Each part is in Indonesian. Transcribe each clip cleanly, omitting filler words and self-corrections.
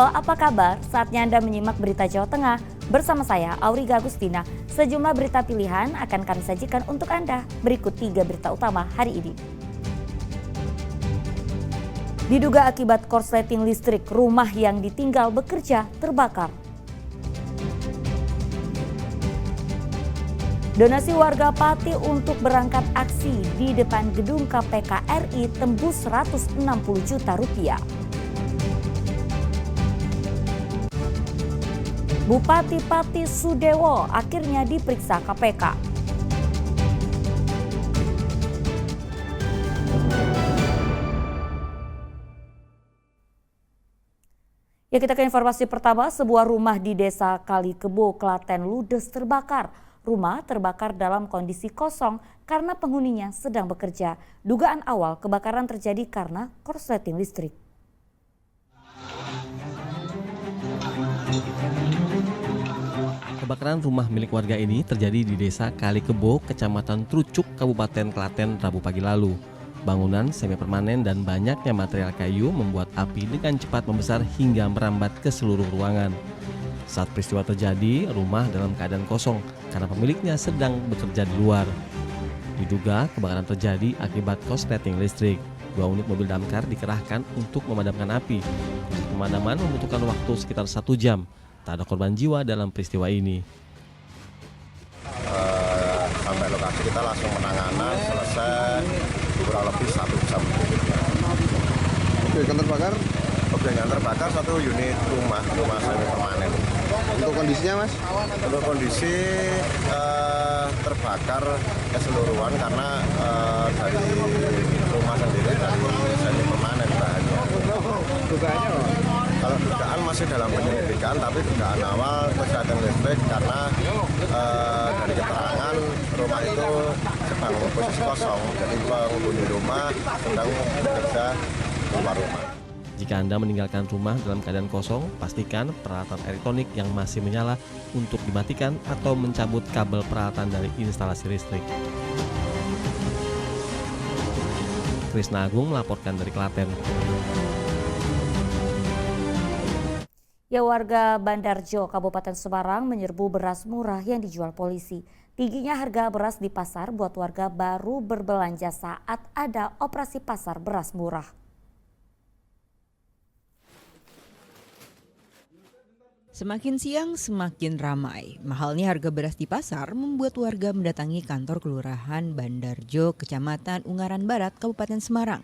Halo, apa kabar? Saatnya Anda menyimak berita Jawa Tengah. Bersama saya, Auriga Agustina. Sejumlah berita pilihan akan kami sajikan untuk Anda. Berikut 3 berita utama hari ini. Diduga akibat korsleting listrik, rumah yang ditinggal bekerja terbakar. Donasi warga Pati untuk berangkat aksi di depan gedung KPK RI tembus 160 juta rupiah. Bupati Pati Sudewo akhirnya diperiksa KPK. Ya, kita ke informasi pertama, sebuah rumah di Desa Kalikebo, Klaten ludes terbakar. Rumah terbakar dalam kondisi kosong karena penghuninya sedang bekerja. Dugaan awal kebakaran terjadi karena korsleting listrik. Kebakaran rumah milik warga ini terjadi di Desa Kalikebo, Kecamatan Trucuk, Kabupaten Klaten, Rabu pagi lalu. Bangunan semi permanen dan banyaknya material kayu membuat api dengan cepat membesar hingga merambat ke seluruh ruangan. Saat peristiwa terjadi, rumah dalam keadaan kosong karena pemiliknya sedang bekerja di luar. Diduga kebakaran terjadi akibat korsleting listrik. 2 unit mobil damkar dikerahkan untuk memadamkan api. Proses pemadaman membutuhkan waktu sekitar 1 jam. Tak ada korban jiwa dalam peristiwa ini. Sampai lokasi kita langsung menangani, selesai kurang lebih 1 jam. Objek yang terbakar? Objek yang terbakar 1 unit rumah semi permanen. Untuk kondisinya, Mas? Untuk kondisi terbakar keseluruhan karena dari rumah sendiri dari semi permanen bahannya. Dugaannya apa? Kalau dugaan masih dalam penyelidikan, tapi dugaan awal korsleting listrik karena dari keterangan rumah itu sedang posisi kosong, jadi penghuni rumah sedang bekerja keluar rumah. Jika Anda meninggalkan rumah dalam keadaan kosong, pastikan peralatan elektronik yang masih menyala untuk dimatikan atau mencabut kabel peralatan dari instalasi listrik. Krisna Agung melaporkan dari Klaten. Ya, warga Bandarjo, Kabupaten Semarang menyerbu beras murah yang dijual polisi. Tingginya harga beras di pasar buat warga baru berbelanja saat ada operasi pasar beras murah. Semakin siang semakin ramai. Mahalnya harga beras di pasar membuat warga mendatangi kantor Kelurahan Bandarjo, Kecamatan Ungaran Barat, Kabupaten Semarang.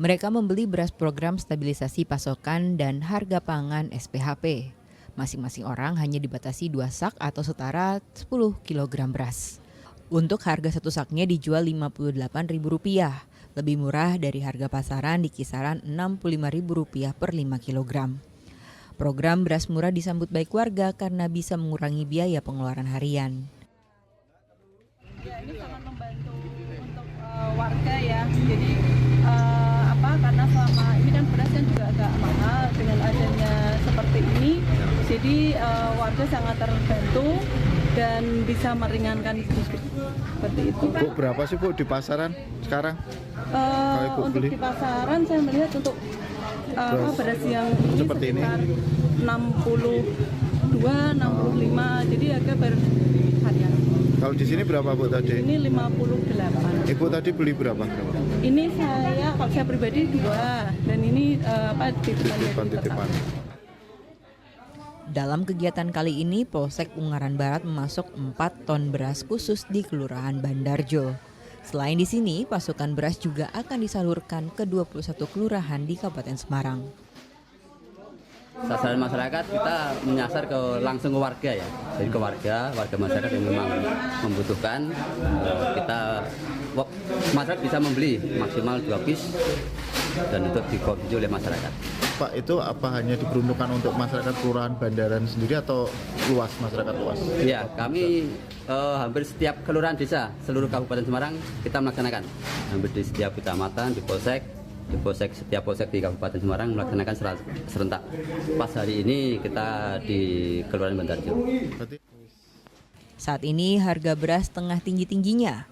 Mereka membeli beras program stabilisasi pasokan dan harga pangan SPHP. Masing-masing orang hanya dibatasi 2 sak atau setara 10 kg beras. Untuk harga 1 saknya dijual Rp58.000, lebih murah dari harga pasaran di kisaran Rp65.000 per 5 kg. Program beras murah disambut baik warga karena bisa mengurangi biaya pengeluaran harian. Ya, ini sangat membantu untuk warga ya. Jadi karena selama ini kan beras kan juga agak mahal, dengan adanya seperti ini, jadi warga sangat terbantu dan bisa meringankan seperti itu. Bu, berapa sih Bu di pasaran sekarang? Untuk di pasaran saya melihat untuk beras yang ini seperti ini 62, 65, jadi agak berharian. Kalau di sini berapa Bu tadi? Ini 58. Ibu tadi beli berapa? Ini kalau saya pribadi 2, dan ini Titipan. Dalam kegiatan kali ini, Polsek Ungaran Barat memasok 4 ton beras khusus di Kelurahan Bandarjo. Selain di sini, pasukan beras juga akan disalurkan ke 21 kelurahan di Kabupaten Semarang. Sasaran masyarakat kita menyasar langsung ke warga ya, jadi ke warga masyarakat yang memang membutuhkan, masyarakat bisa membeli maksimal 2 bis dan itu dikonsumsi oleh masyarakat. Pak, itu apa hanya diperuntukkan untuk masyarakat Kelurahan Bandaran sendiri atau luas, masyarakat luas? Ya, kami hampir setiap kelurahan desa seluruh Kabupaten Semarang kita melaksanakan, hampir di setiap kecamatan, di polsek setiap polsek di Kabupaten Semarang melaksanakan serentak. Pas hari ini kita di Kelurahan Bandarjo. Saat ini harga beras tengah tinggi-tingginya.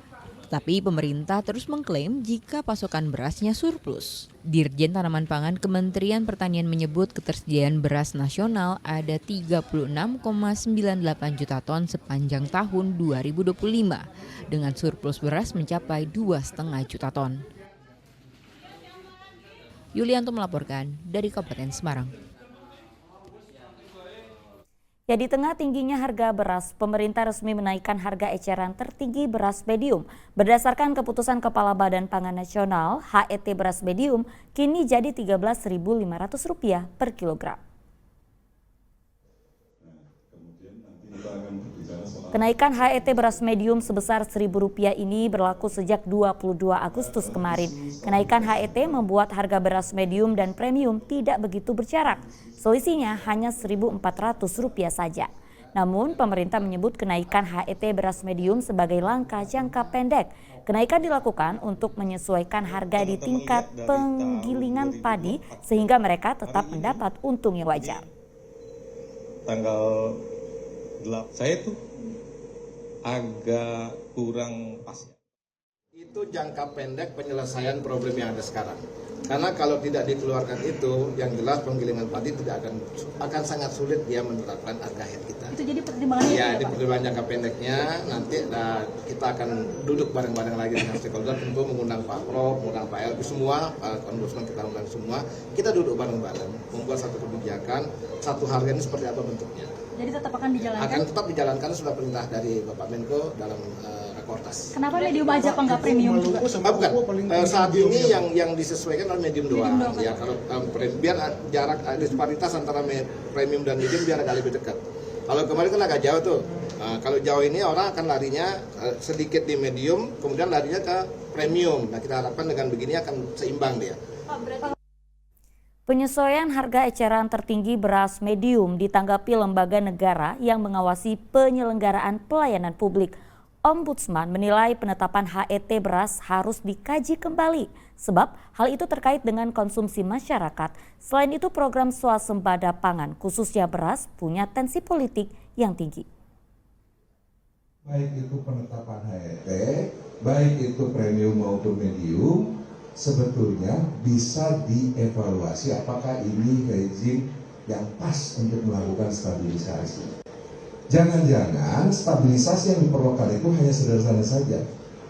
Tapi pemerintah terus mengklaim jika pasokan berasnya surplus. Dirjen Tanaman Pangan Kementerian Pertanian menyebut ketersediaan beras nasional ada 36,98 juta ton sepanjang tahun 2025, dengan surplus beras mencapai 2,5 juta ton. Yulianto melaporkan dari Kabupaten Semarang. Ya, di tengah tingginya harga beras, pemerintah resmi menaikkan harga eceran tertinggi beras medium. Berdasarkan keputusan Kepala Badan Pangan Nasional, HET beras medium kini jadi Rp13.500 per kilogram. Kenaikan HET beras medium sebesar Rp1.000 ini berlaku sejak 22 Agustus kemarin. Kenaikan HET membuat harga beras medium dan premium tidak begitu berjarak. Selisihnya hanya Rp1.400 saja. Namun pemerintah menyebut kenaikan HET beras medium sebagai langkah jangka pendek. Kenaikan dilakukan untuk menyesuaikan harga di tingkat penggilingan padi sehingga mereka tetap mendapat untung yang wajar. Tanggal 8 saya tuh agak kurang pas. Itu jangka pendek penyelesaian problem yang ada sekarang. Karena kalau tidak dikeluarkan itu, yang jelas penggilingan padi tidak akan sangat sulit dia menerapkan harga HET kita. Itu jadi pertimbangannya ya, di pertimbangan jangka pendeknya nanti kita akan duduk bareng-bareng lagi dengan stakeholder, tentu mengundang Pak Prof, mengundang Pak LB semua, kondusen kita undang semua. Kita duduk bareng-bareng membuat satu kebijakan, satu harga ini seperti apa bentuknya. Jadi tetap akan dijalankan? Akan tetap dijalankan sudah perintah dari Bapak Menko dalam rakortas. Kenapa medium aja Pak, nggak premium juga? Bukan, saat ini yang disesuaikan adalah medium doang. Ya, kalau biar jarak disparitas antara premium dan medium biar agak lebih dekat. Kalau kemarin kan agak jauh tuh. Kalau jauh ini orang akan larinya sedikit di medium, kemudian larinya ke premium. Nah, kita harapkan dengan begini akan seimbang dia. Penyesuaian harga eceran tertinggi beras medium ditanggapi lembaga negara yang mengawasi penyelenggaraan pelayanan publik. Ombudsman menilai penetapan HET beras harus dikaji kembali sebab hal itu terkait dengan konsumsi masyarakat. Selain itu program swasembada pangan khususnya beras punya tensi politik yang tinggi. Baik itu penetapan HET, baik itu premium maupun medium, sebetulnya bisa dievaluasi apakah ini rezim yang pas untuk melakukan stabilisasi. Jangan-jangan stabilisasi yang diperlukan itu hanya sederhana saja.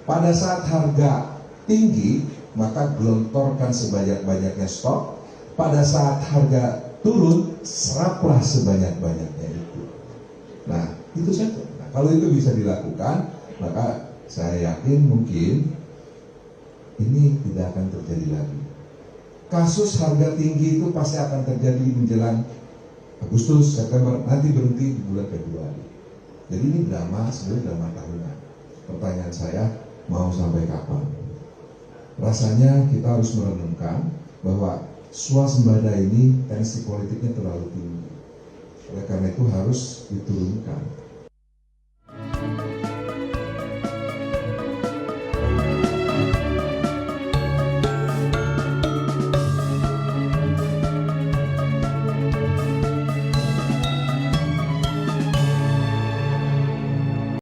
Pada saat harga tinggi, maka gelontorkan sebanyak-banyaknya stok. Pada saat harga turun, seraplah sebanyak-banyaknya itu. Nah, itu saja. Nah, kalau itu bisa dilakukan, maka saya yakin mungkin ini tidak akan terjadi lagi. Kasus harga tinggi itu pasti akan terjadi menjelang Agustus, September, nanti berhenti di bulan Februari. Jadi ini sebenarnya drama tahunan. Pertanyaan saya, mau sampai kapan? Rasanya kita harus merenungkan bahwa swasembada ini tensi politiknya terlalu tinggi. Oleh karena itu harus diturunkan.